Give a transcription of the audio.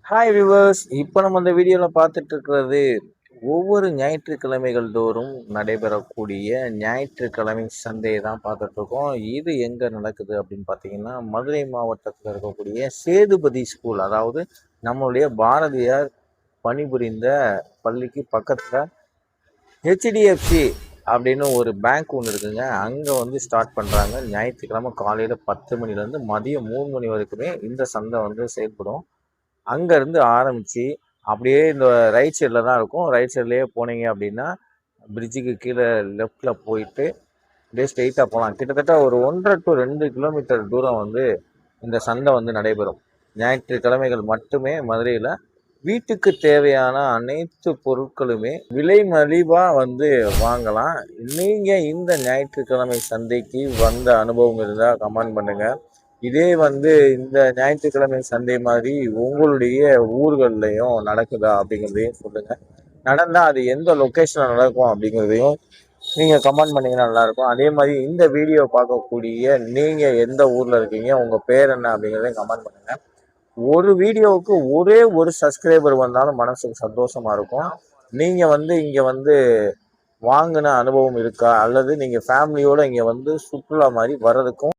Hi viewers, இப்போ நம்ம இந்த வீடியோவில் பார்த்துட்டு இருக்கிறது ஒவ்வொரு ஞாயிற்றுக்கிழமைகள் தோறும் நடைபெறக்கூடிய ஞாயிற்றுக்கிழமை சந்தையை தான் பார்த்துட்டு இருக்கோம். இது எங்கே நடக்குது அப்படின்னு பார்த்தீங்கன்னா, மதுரை மாவட்டத்தில் இருக்கக்கூடிய சேதுபதி ஸ்கூல், அதாவது நம்மளுடைய பாரதியார் பணிபுரிந்த பள்ளிக்கு பக்கத்தில் ஹெச்டிஎஃப்சி அப்படின்னு ஒரு பேங்க் ஒன்று இருக்குங்க. அங்கே வந்து ஸ்டார்ட் பண்ணுறாங்க. ஞாயிற்றுக்கிழமை காலையில் 10 மணிலேருந்து மதியம் 3 மணி வரைக்குமே இந்த சந்தை வந்து செயல்படும். அங்கேருந்து ஆரம்பித்து அப்படியே இந்த ரைட் சைடில் தான் இருக்கும். ரைட் சைட்லேயே போனீங்க அப்படின்னா பிரிட்ஜுக்கு கீழே லெஃப்டில் போயிட்டு அப்படியே ஸ்ட்ரெயிட்டாக போகலாம். கிட்டத்தட்ட ஒரு 1.5 to 2 கிலோமீட்டர் தூரம் வந்து இந்த சந்தை வந்து நடைபெறும். ஞாயிற்றுக்கிழமைகள் மட்டுமே மதுரையில் வீட்டுக்கு தேவையான அனைத்து பொருட்களுமே விலை மலிவாக வந்து வாங்கலாம். நீங்கள் இந்த ஞாயிற்றுக்கிழமை சந்தைக்கு வந்த அனுபவம் இருந்தால் கமெண்ட் பண்ணுங்கள். இதே வந்து இந்த ஞாயிற்றுக்கிழமை சந்தை மாதிரி உங்களுடைய ஊர்கள்லையும் நடக்குதா அப்படிங்கிறதையும் சொல்லுங்கள். நடந்தால் அது எந்த லொக்கேஷனில் நடக்கும் அப்படிங்கிறதையும் நீங்கள் கமெண்ட் பண்ணிங்கன்னா நல்லாயிருக்கும். அதே மாதிரி இந்த வீடியோ பார்க்கக்கூடிய நீங்கள் எந்த ஊரில் இருக்கீங்க, உங்கள் பேர் என்ன அப்படிங்கிறதையும் கமெண்ட் பண்ணுங்கள். ஒரு வீடியோவுக்கு ஒரே ஒரு சப்ஸ்கிரைபர் வந்தாலும் மனசுக்கு சந்தோஷமாக இருக்கும். நீங்கள் வந்து இங்கே வந்து வாங்கின அனுபவம் இருக்கா, அல்லது நீங்கள் ஃபேமிலியோடு இங்கே வந்து சுற்றுலா மாதிரி வர்றதுக்கும்